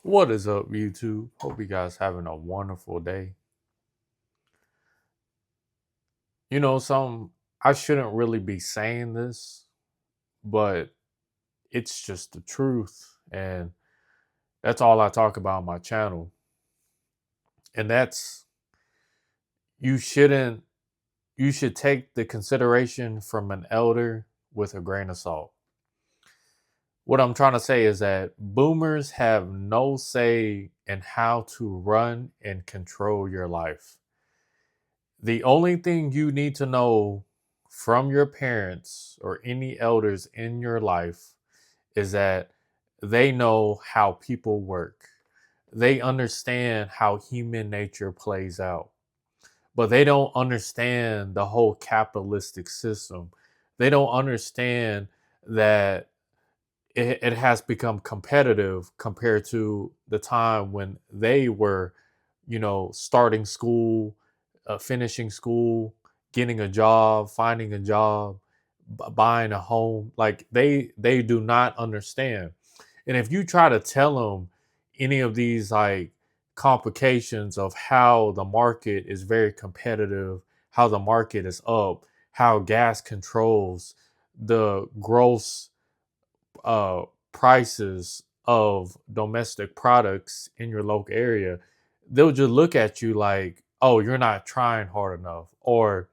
What is up, YouTube? Hope you guys having a wonderful day. Some I shouldn't really be saying this, but it's just the truth, and that's all I talk about on my channel. And that's you shouldn't you should take the consideration from an elder with a grain of salt. What I'm trying to say is that boomers have no say in how to run and control your life. The only thing you need to know from your parents or any elders in your life is that they know how people work. They understand how human nature plays out, but they don't understand the whole capitalistic system. They don't understand that it has become competitive compared to the time when they were, starting school, finishing school, getting a job, finding a job, buying a home. Like they do not understand. And if you try to tell them any of these like complications of how the market is very competitive, how the market is up, how gas controls the gross prices of domestic products in your local area, they'll just look at you like, "Oh, you're not trying hard enough," or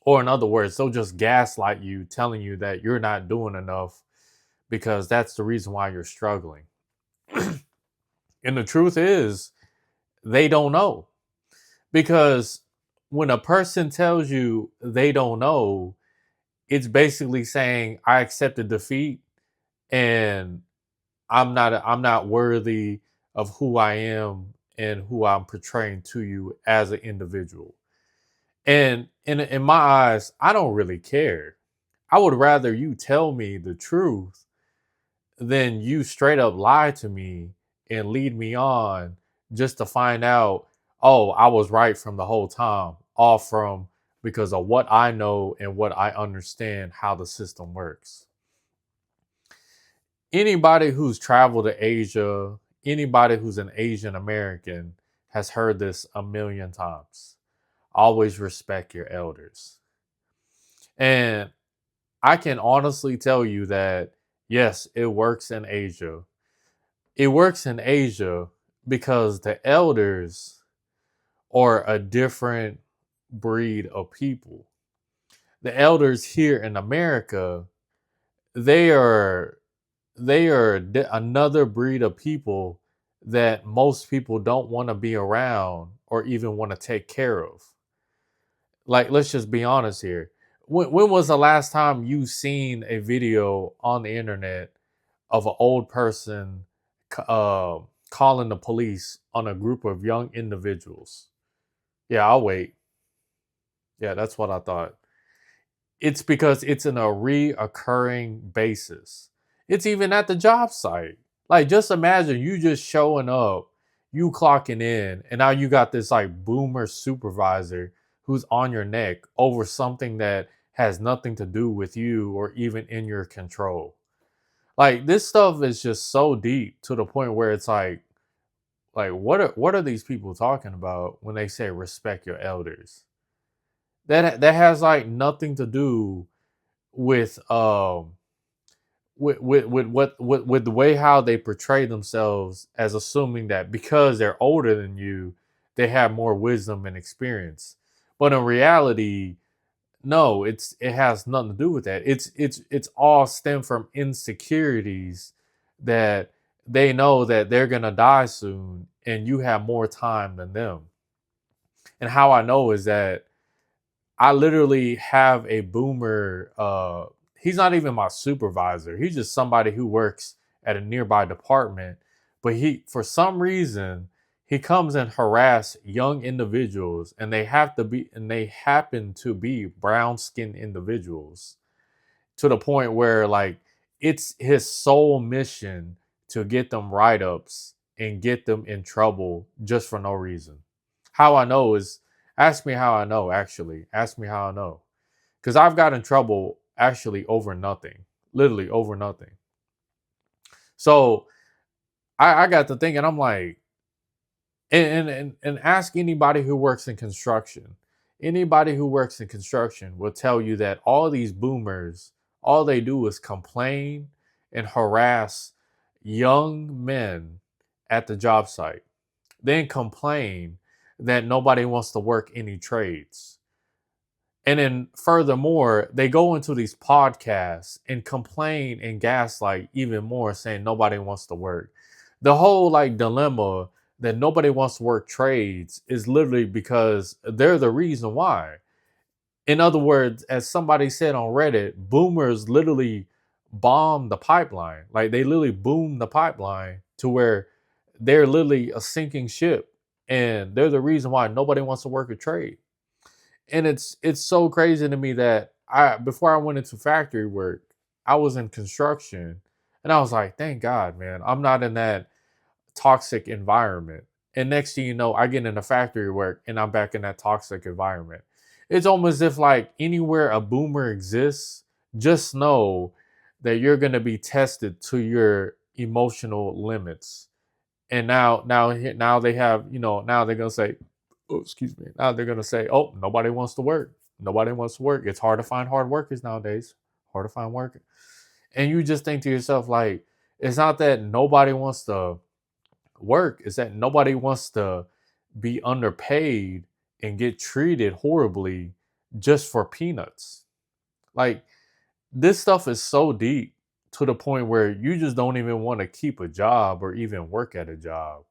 in other words, they'll just gaslight you, telling you that you're not doing enough because that's the reason why you're struggling. And the truth is, they don't know because when a person tells you they don't know, it's basically saying, "I accepted defeat and I'm not worthy of who I am and who I'm portraying to you as an individual." And in my eyes, I don't really care. I would rather you tell me the truth than you straight up lie to me and lead me on just to find out, oh, I was right from the whole time, all from because of what I know and what I understand how the system works. Anybody who's traveled to Asia, anybody who's an Asian American has heard this a million times. Always respect your elders. And I can honestly tell you that, yes, it works in Asia. It works in Asia because the elders are a different breed of people. The elders here in America, they are another breed of people that most people don't want to be around or even want to take care of. Like, let's just be honest here. When was the last time you seen a video on the internet of an old person calling the police on a group of young individuals? Yeah, I'll wait. Yeah, that's what I thought. It's because it's in a reoccurring basis. It's even at the job site. Like, just imagine you just showing up, you clocking in, and now you got this like boomer supervisor who's on your neck over something that has nothing to do with you or even in your control. Like, this stuff is just so deep to the point where it's like what are these people talking about when they say respect your elders? That has like nothing to do with with the way how they portray themselves as assuming that because they're older than you, they have more wisdom and experience. But in reality, no, it has nothing to do with that. It's all stem from insecurities that they know that they're gonna die soon and you have more time than them. And how I know is that I literally have a boomer. He's not even my supervisor. He's just somebody who works at a nearby department. But for some reason, he comes and harass young individuals, and they happen to be brown skinned individuals to the point where like it's his sole mission to get them write ups and get them in trouble just for no reason. How I know is ask me how I know, actually. Ask me how I know. Because I've got in trouble actually over nothing, literally over nothing. So I got to thinking, I'm like, and ask anybody who works in construction. Anybody who works in construction will tell you that all these boomers, all they do is complain and harass young men at the job site, then complain that nobody wants to work any trades. And then furthermore, they go into these podcasts and complain and gaslight even more, saying nobody wants to work. The whole like dilemma that nobody wants to work trades is literally because they're the reason why. In other words, as somebody said on Reddit, boomers literally bombed the pipeline. Like they literally boomed the pipeline to where they're literally a sinking ship. And they're the reason why nobody wants to work a trade. And it's so crazy to me that I before I went into factory work, I was in construction and I was like, thank God, man, I'm not in that toxic environment. And next thing you know, I get into factory work and I'm back in that toxic environment. It's almost as if like anywhere a boomer exists, just know that you're gonna be tested to your emotional limits. And now they have, now they're gonna say, oh, excuse me. Now they're gonna say, oh, nobody wants to work. Nobody wants to work. It's hard to find hard workers nowadays. Hard to find workers. And you just think to yourself, like, it's not that nobody wants to work, it's that nobody wants to be underpaid and get treated horribly just for peanuts. Like, this stuff is so deep to the point where you just don't even want to keep a job or even work at a job.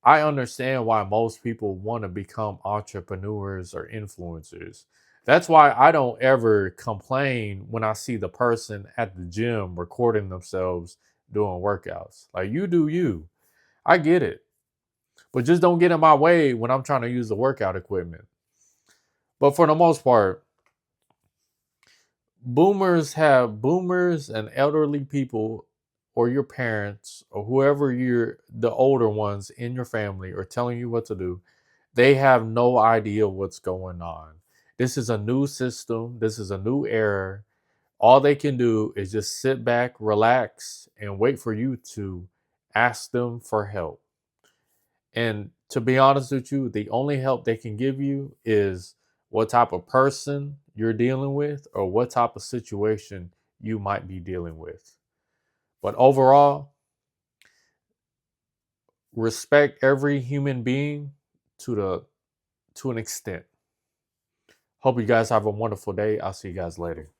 I understand why most people want to become entrepreneurs or influencers. That's why I don't ever complain when I see the person at the gym recording themselves doing workouts. Like, you do you. I get it. But just don't get in my way when I'm trying to use the workout equipment. But for the most part, boomers and elderly people, or your parents or whoever you're the older ones in your family are telling you what to do. They have no idea what's going on. This is a new system. This is a new era. All they can do is just sit back, relax, and wait for you to ask them for help. And to be honest with you, the only help they can give you is what type of person you're dealing with or what type of situation you might be dealing with. But overall, respect every human being to the to an extent. Hope you guys have a wonderful day. I'll see you guys later.